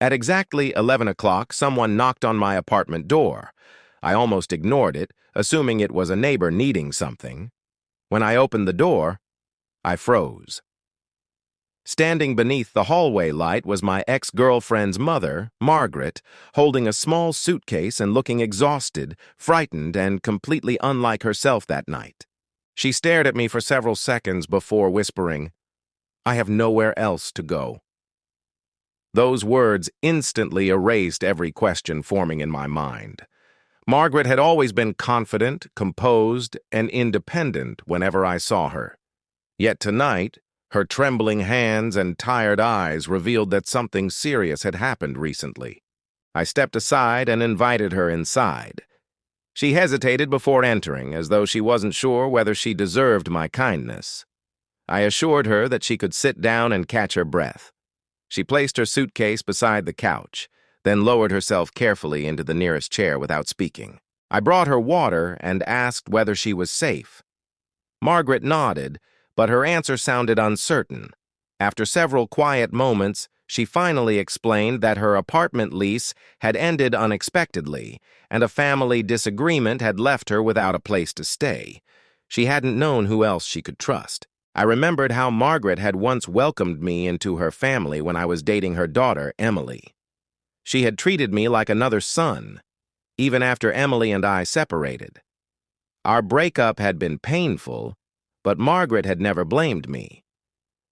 At exactly 11 o'clock, someone knocked on my apartment door. I almost ignored it, assuming it was a neighbor needing something. When I opened the door, I froze. Standing beneath the hallway light was my ex-girlfriend's mother, Margaret, holding a small suitcase and looking exhausted, frightened, and completely unlike herself that night. She stared at me for several seconds before whispering, "I have nowhere else to go." Those words instantly erased every question forming in my mind. Margaret had always been confident, composed, and independent whenever I saw her. Yet tonight, her trembling hands and tired eyes revealed that something serious had happened recently. I stepped aside and invited her inside. She hesitated before entering, as though she wasn't sure whether she deserved my kindness. I assured her that she could sit down and catch her breath. She placed her suitcase beside the couch, then lowered herself carefully into the nearest chair without speaking. I brought her water and asked whether she was safe. Margaret nodded, but her answer sounded uncertain. After several quiet moments, she finally explained that her apartment lease had ended unexpectedly, and a family disagreement had left her without a place to stay. She hadn't known who else she could trust. I remembered how Margaret had once welcomed me into her family when I was dating her daughter, Emily. She had treated me like another son, even after Emily and I separated. Our breakup had been painful, but Margaret had never blamed me.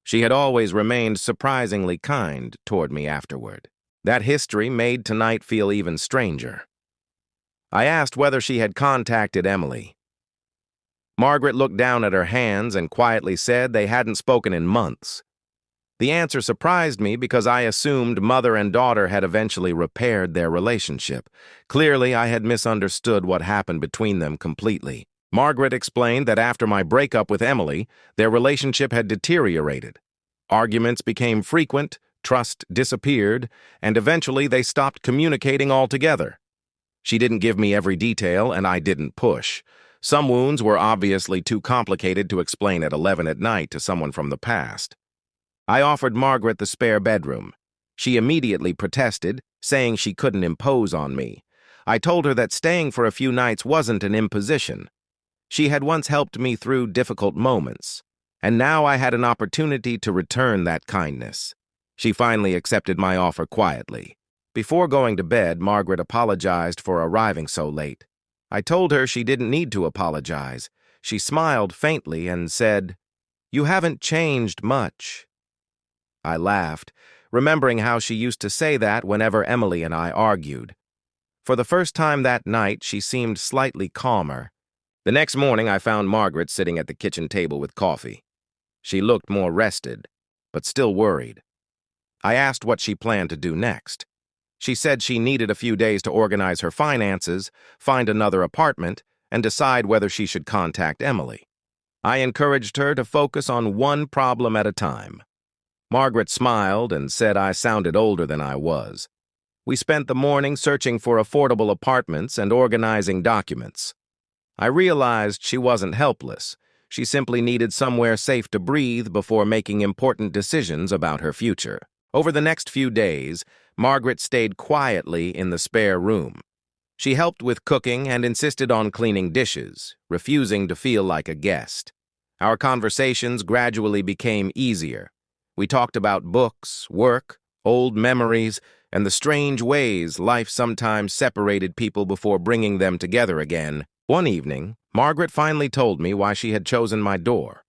She had always remained surprisingly kind toward me afterward. That history made tonight feel even stranger. I asked whether she had contacted Emily. Margaret looked down at her hands and quietly said they hadn't spoken in months. The answer surprised me because I assumed mother and daughter had eventually repaired their relationship. Clearly, I had misunderstood what happened between them completely. Margaret explained that after my breakup with Emily, their relationship had deteriorated. Arguments became frequent, trust disappeared, and eventually they stopped communicating altogether. She didn't give me every detail, and I didn't push. Some wounds were obviously too complicated to explain at 11 at night to someone from the past. I offered Margaret the spare bedroom. She immediately protested, saying she couldn't impose on me. I told her that staying for a few nights wasn't an imposition. She had once helped me through difficult moments, and now I had an opportunity to return that kindness. She finally accepted my offer quietly. Before going to bed, Margaret apologized for arriving so late. I told her she didn't need to apologize. She smiled faintly and said, "You haven't changed much." I laughed, remembering how she used to say that whenever Emily and I argued. For the first time that night, she seemed slightly calmer. The next morning, I found Margaret sitting at the kitchen table with coffee. She looked more rested, but still worried. I asked what she planned to do next. She said she needed a few days to organize her finances, find another apartment, and decide whether she should contact Emily. I encouraged her to focus on one problem at a time. Margaret smiled and said I sounded older than I was. We spent the morning searching for affordable apartments and organizing documents. I realized she wasn't helpless. She simply needed somewhere safe to breathe before making important decisions about her future. Over the next few days, Margaret stayed quietly in the spare room. She helped with cooking and insisted on cleaning dishes, refusing to feel like a guest. Our conversations gradually became easier. We talked about books, work, old memories, and the strange ways life sometimes separated people before bringing them together again. One evening, Margaret finally told me why she had chosen my door.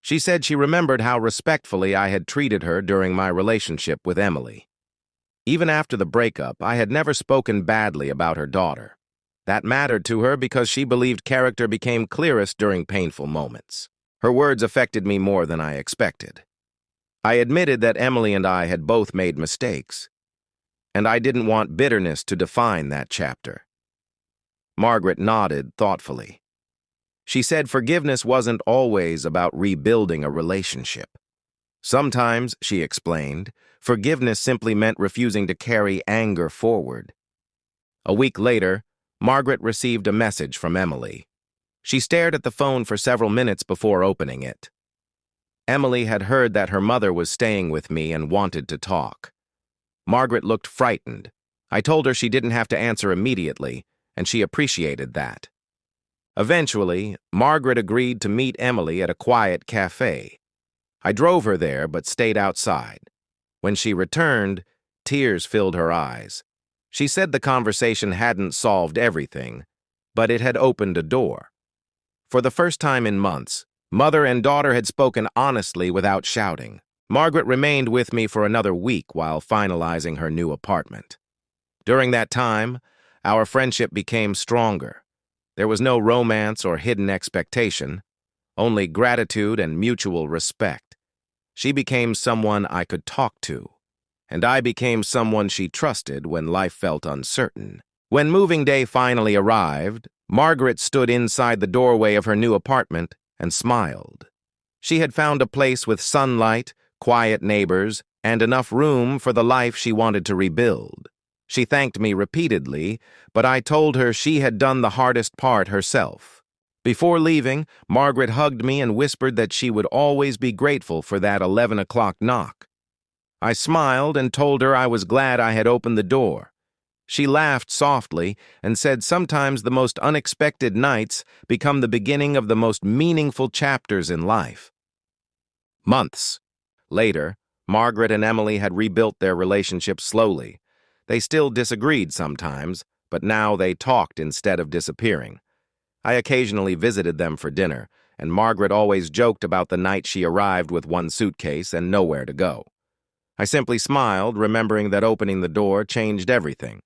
She said she remembered how respectfully I had treated her during my relationship with Emily. Even after the breakup, I had never spoken badly about her daughter. That mattered to her because she believed character became clearest during painful moments. Her words affected me more than I expected. I admitted that Emily and I had both made mistakes, and I didn't want bitterness to define that chapter. Margaret nodded thoughtfully. She said forgiveness wasn't always about rebuilding a relationship. Sometimes, she explained, forgiveness simply meant refusing to carry anger forward. A week later, Margaret received a message from Emily. She stared at the phone for several minutes before opening it. Emily had heard that her mother was staying with me and wanted to talk. Margaret looked frightened. I told her she didn't have to answer immediately, and she appreciated that. Eventually, Margaret agreed to meet Emily at a quiet cafe. I drove her there, but stayed outside. When she returned, tears filled her eyes. She said the conversation hadn't solved everything, but it had opened a door. For the first time in months, mother and daughter had spoken honestly without shouting. Margaret remained with me for another week while finalizing her new apartment. During that time, our friendship became stronger. There was no romance or hidden expectation, only gratitude and mutual respect. She became someone I could talk to, and I became someone she trusted when life felt uncertain. When moving day finally arrived, Margaret stood inside the doorway of her new apartment and smiled. She had found a place with sunlight, quiet neighbors, and enough room for the life she wanted to rebuild. She thanked me repeatedly, but I told her she had done the hardest part herself. Before leaving, Margaret hugged me and whispered that she would always be grateful for that 11 o'clock knock. I smiled and told her I was glad I had opened the door. She laughed softly and said sometimes the most unexpected nights become the beginning of the most meaningful chapters in life. Months later, Margaret and Emily had rebuilt their relationship slowly. They still disagreed sometimes, but now they talked instead of disappearing. I occasionally visited them for dinner, and Margaret always joked about the night she arrived with one suitcase and nowhere to go. I simply smiled, remembering that opening the door changed everything.